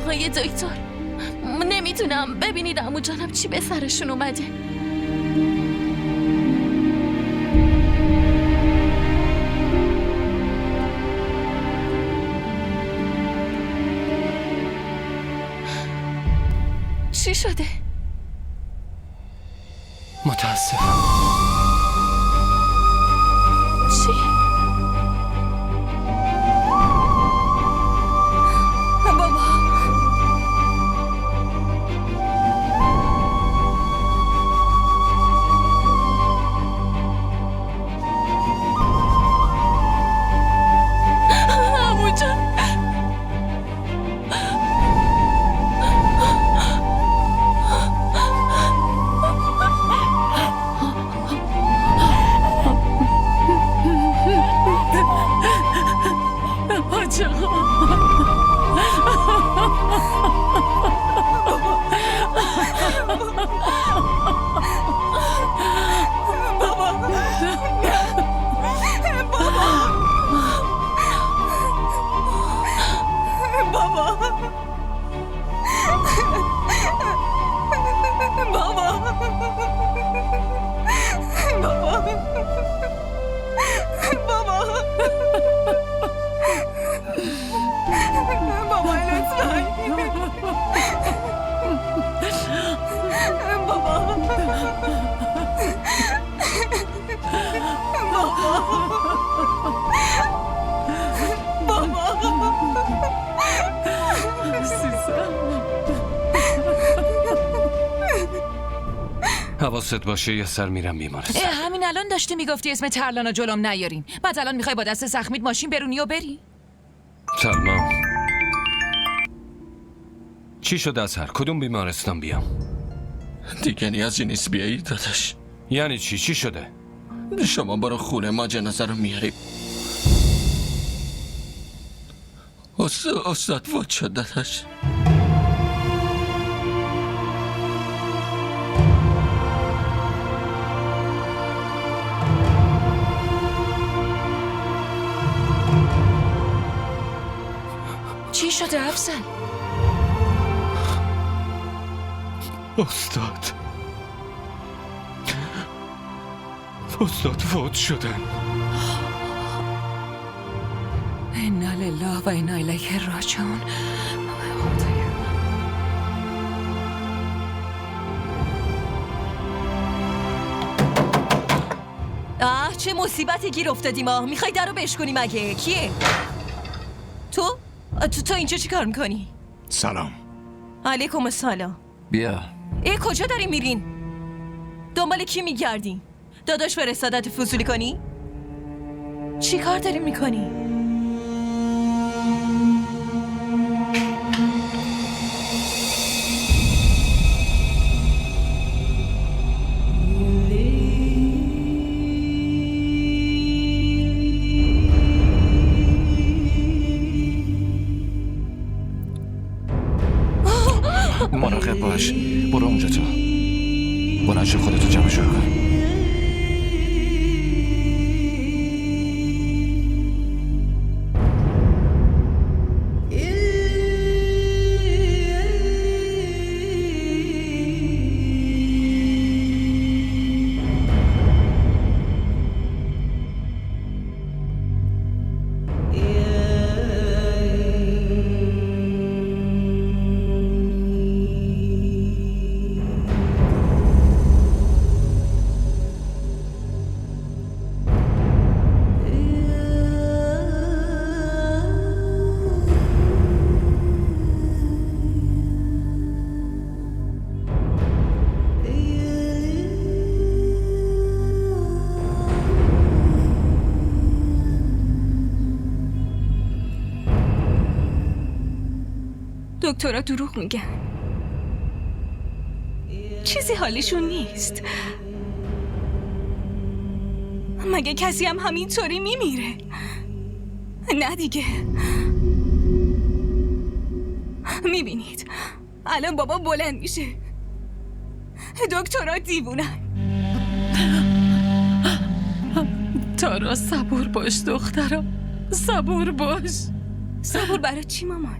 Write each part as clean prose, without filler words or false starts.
آقای دکتر، نمیتونم. ببینید عمو جانم چی به سرشون اومده. چی شده؟ متاسفم. چی؟ حواست باشه یه سر میرم بیمارستان. همین الان داشتی میگفتی اسم ترلانا جلوم نیارین، بعد الان میخوای با دست زخمیت ماشین برونی و بری؟ سلما، چی شد؟ از هر کدوم بیمارستان بیام؟ دیگه نیازی نیست بیایی داداش. یعنی چی شده؟ شما برو خونه، ما جنازه رو میاریم. استاد فوت شد داداش. چی شده افضل؟ استاد فوت شدن. انا لله و انا الیه راجعون. چه مصیبتی گیر افتادیم. میخوای در رو بشکنی مگه؟ کیه؟ تو اینجا چی کار میکنی؟ سلام. علیکم السلام. بیا. کجا داری میرین؟ دنبال کی میگردین؟ داداش فرستادت فضولی کنی؟ چی کار داری میکنی؟ مراقب باش. برو اونجا تو. بلند شو، خودتو جمع شو کن. دکترها دروغ میگن. چیزی حالشون نیست. مگه کسی هم همینطوری میمیره؟ نه دیگه. میبینید الان بابا بلند میشه. دکترها دیوونن. تارا صبور باش دخترم، صبور باش. صبور برای چی مامان؟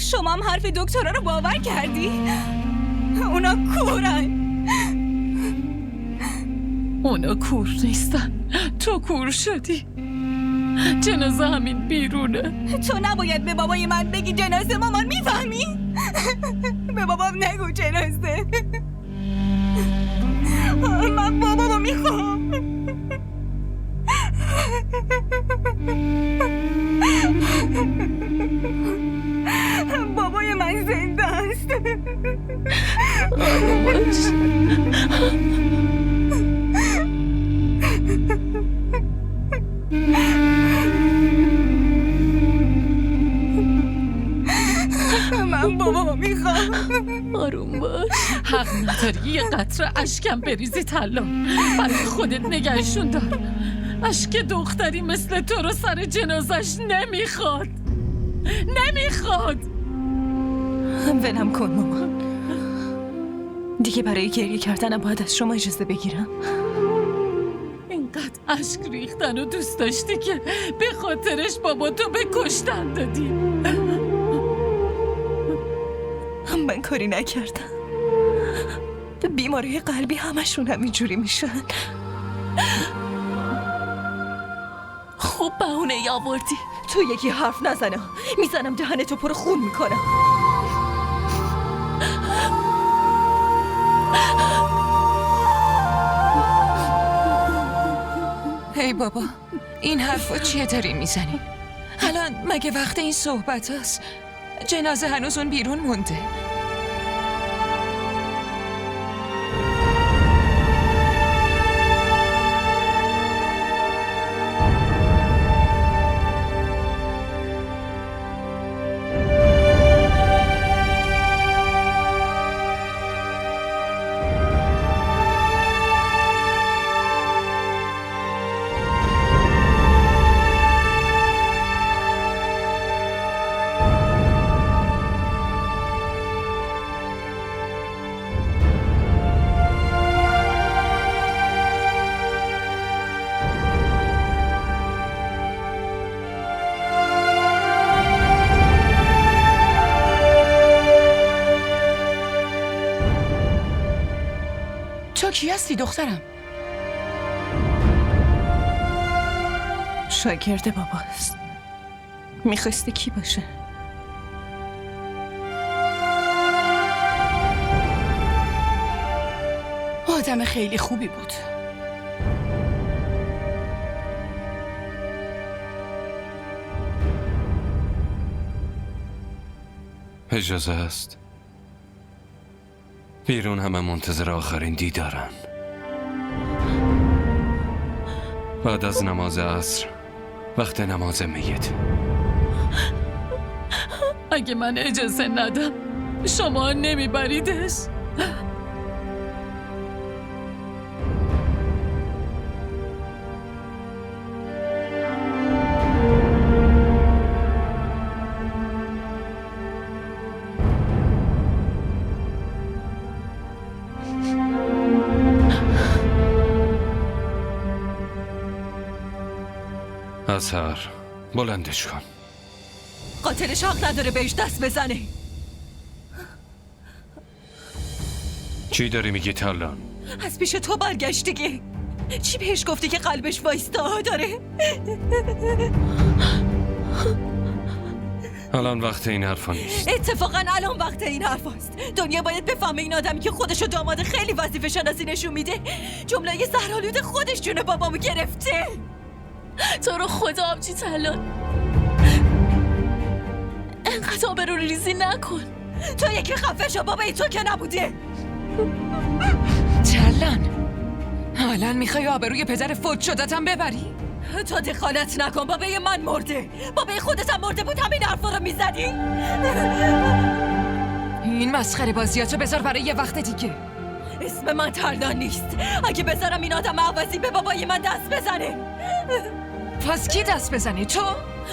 شما هم حرف دکترها رو باور کردی؟ اونا کورن. اونا کور نیستن، تو کور شدی. جنازه همین بیرونه. تو نباید به بابای من بگی جنازه، مامان، میفهمی؟ به بابام نگو جنازه. من بابامو میخوام. بابای من زنده است. من بابامو میخوام. آروم باش. حق نداری یه قطره اشکم بریزی تلان. برای خودت نگهشون دار. اشک دختری مثل تو رو سر جنازش نمیخواد. نمیخواد. ولم کن مامان. دیگه برای گریه کردنم باید از شما اجازه بگیرم. اینقدر اشک ریختن و دوست داشتی که به خاطرش بابا تو به کشتن دادی. من کاری نکردم. بیماری قلبی همشون همینجوری میشن. خوب بهونه ای آوردی. تو یکی حرف نزنه، میزنم دهنتو پر خون میکنم. ای بابا، این حرفا چیه داری میزنی؟ الان مگه وقت این صحبت هست؟ جنازه هنوز اون بیرون مونده. تو کی هستی دخترم؟ شاگرد باباست. میخواستی کی باشه؟ آدم خیلی خوبی بود. اجازه است. بیرون همه منتظر آخرین دیدارن. بعد از نماز عصر، وقت نماز میت. اگه من اجازه ندم شما نمیبریدش. اظهر، بلندش کن. قاتلش حق نداره بهش دست بزنه. چی داری میگی تالان؟ از پیش تو برگشت دیگه. چی بهش گفتی که قلبش وایستا داره؟ الان وقت این حرفا نیست. اتفاقا الان وقت این حرف هست. دنیا باید بفهمه این آدمی که خودشو داماد خیلی وظیفه شناسی نشون میده، جمله زهرآلود خودش جون بابامو گرفته. تو رو خدا آبجی تلان، انقدر آبرو ریزی نکن. تو یکی خفه شو، بابای تو که نبوده. تلان، الان میخوای آبروی پدر فوت شدتم ببری؟ تو دخالت نکن، بابای من مرده. بابای خودت هم مرده بود، همین حرفا رو میزدی؟ این مسخره بازیاتو بذار برای یه وقت دیگه. اسم من ترلان نیست. اگه بذارم این آدم عوضی به بابای من دست بزنه. پس کی دست بزنی؟ تو؟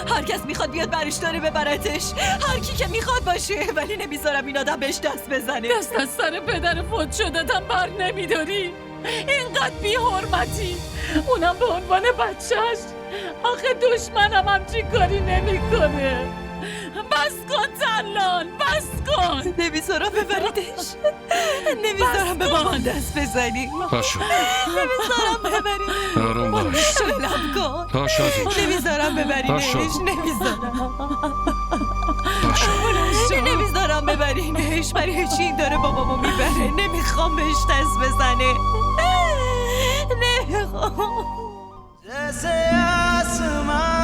هر کس میخواد بیاد برش داره ببرتش. هر کی که میخواد باشه، ولی نمیذارم این آدم بهش دست بزنه. دست از سر پدر فوت شدتم بر نمیداری؟ اینقدر بی حرمتی، اونم به عنوان بچهش. آخه دشمنم همچین کاری نمیکنه. بس کن ترلان، بس کن. نمیذارم ببریدش. نمیذارم به مامان دست بزنی. پاشو نمیذارم ببریدش. آروم باش شلم کن. پاشو عزیز. نمیذارم ببرینش. پاشو. نمیذارم. پاشو نمیذارم ببرینش. برای چی این داره بابامو میبره؟ نمیخوام بهش دست بزنه. نمیخوام. जैसे आसमां